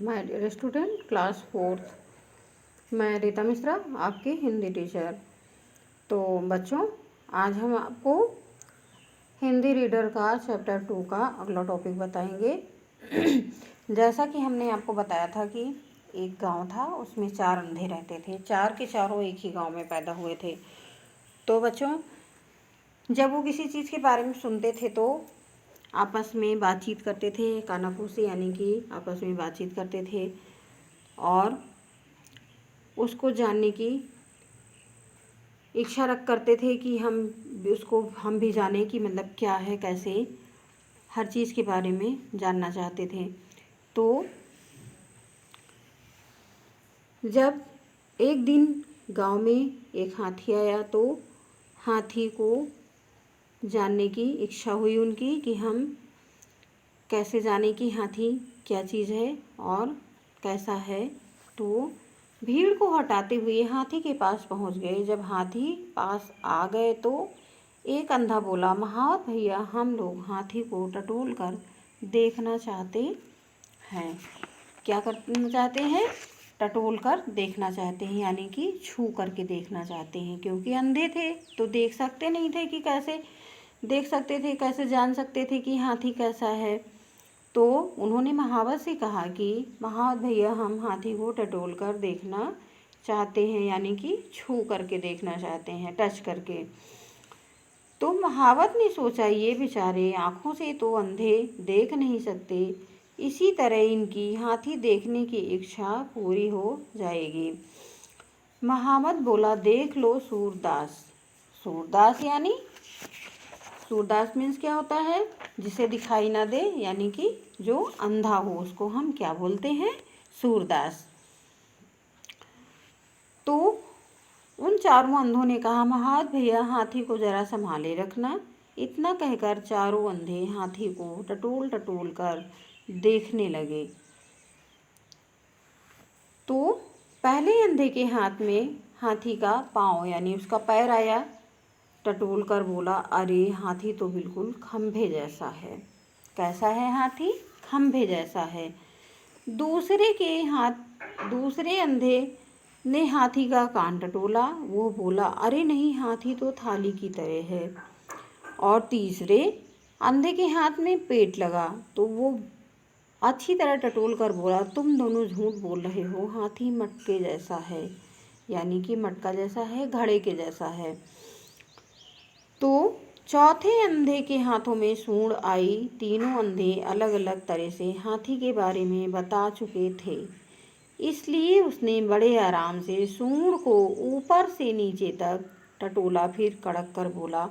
My dear student, class fourth, मैं रीता मिश्रा, आपकी Hindi teacher. तो बच्चों, आज हम आपको हिंदी रीडर का चैप्टर 2 का अगला टॉपिक बताएंगे। जैसा कि हमने आपको बताया था कि एक गांव था, उसमें 4 अंधे रहते थे। 4 के चारों एक ही गांव में पैदा हुए थे। तो बच्चों, जब वो किसी चीज़ के बारे में सुनते थे तो आपस में बातचीत करते थे, कानाफूसी यानी कि आपस में बातचीत करते थे और उसको जानने की इच्छा रख करते थे कि हम भी जाने कि मतलब क्या है, कैसे, हर चीज़ के बारे में जानना चाहते थे। तो जब एक दिन गांव में एक हाथी आया तो हाथी को जानने की इच्छा हुई उनकी कि हम कैसे जाने कि हाथी क्या चीज़ है और कैसा है। तो भीड़ को हटाते हुए हाथी के पास पहुंच गए। जब हाथी पास आ गए तो एक अंधा बोला, महावत भैया, हम लोग हाथी को टटोल कर देखना चाहते हैं। क्या करना चाहते हैं? टटोल कर देखना चाहते हैं, यानी कि छू करके देखना चाहते हैं। क्योंकि अंधे थे तो देख सकते नहीं थे कि कैसे देख सकते थे, कैसे जान सकते थे कि हाथी कैसा है। तो उन्होंने महावत से कहा कि महावत भैया, हम हाथी को टटोल कर देखना चाहते हैं, यानी कि छू करके देखना चाहते हैं, टच करके। तो महावत ने सोचा, ये बेचारे आँखों से तो अंधे देख नहीं सकते, इसी तरह इनकी हाथी देखने की इच्छा पूरी हो जाएगी। महावत बोला, देख लो सूरदास। सूरदास यानी सूरदास मीन्स क्या होता है? जिसे दिखाई ना दे, यानी कि जो अंधा हो, उसको हम क्या बोलते हैं? सूरदास। तो उन चारों अंधों ने कहा, महावत भैया, हाथी को जरा संभाले रखना। इतना कहकर चारों अंधे हाथी को टटोल टटोल कर देखने लगे। तो पहले अंधे के हाथ में हाथी का पाँव यानी उसका पैर आया। टटोल कर बोला, अरे हाथी तो बिल्कुल खंभे जैसा है। कैसा है हाथी? खंभे जैसा है। दूसरे अंधे ने हाथी का कान टटोला। वो बोला, अरे नहीं, हाथी तो थाली की तरह है। और तीसरे अंधे के हाथ में पेट लगा तो वो अच्छी तरह टटोल कर बोला, तुम दोनों झूठ बोल रहे हो, हाथी मटके जैसा है, यानी कि मटका जैसा है, घड़े के जैसा है। तो चौथे अंधे के हाथों में सूंड आई। तीनों अंधे अलग अलग तरह से हाथी के बारे में बता चुके थे, इसलिए उसने बड़े आराम से सूंड को ऊपर से नीचे तक टटोला। फिर कड़क कर बोला,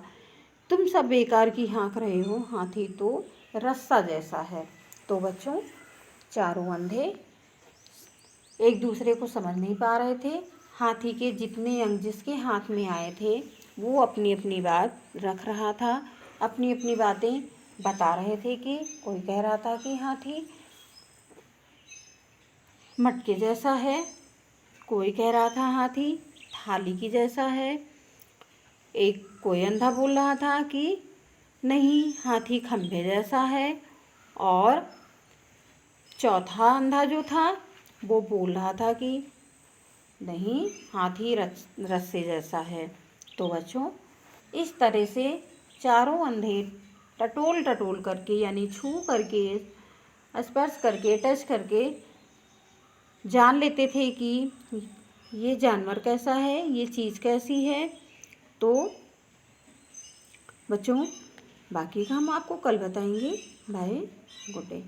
तुम सब बेकार की हाँक रहे हो, हाथी तो रस्सा जैसा है। तो बच्चों, चारों अंधे एक दूसरे को समझ नहीं पा रहे थे। हाथी के जितने अंग जिसके हाथ में आए थे वो अपनी अपनी बात रख रहा था, अपनी अपनी बातें बता रहे थे। कि कोई कह रहा था कि हाथी मटके जैसा है, कोई कह रहा था हाथी थाली की जैसा है, एक कोई अंधा बोल रहा था कि नहीं, हाथी खंभे जैसा है, और चौथा अंधा जो था वो बोल रहा था कि नहीं, हाथी रस्से जैसा है। तो बच्चों, इस तरह से चारों अंधे टटोल टटोल करके यानी छू करके, स्पर्श करके, टच करके जान लेते थे कि ये जानवर कैसा है, ये चीज़ कैसी है। तो बच्चों, बाकी का हम आपको कल बताएंगे। Bye, good day.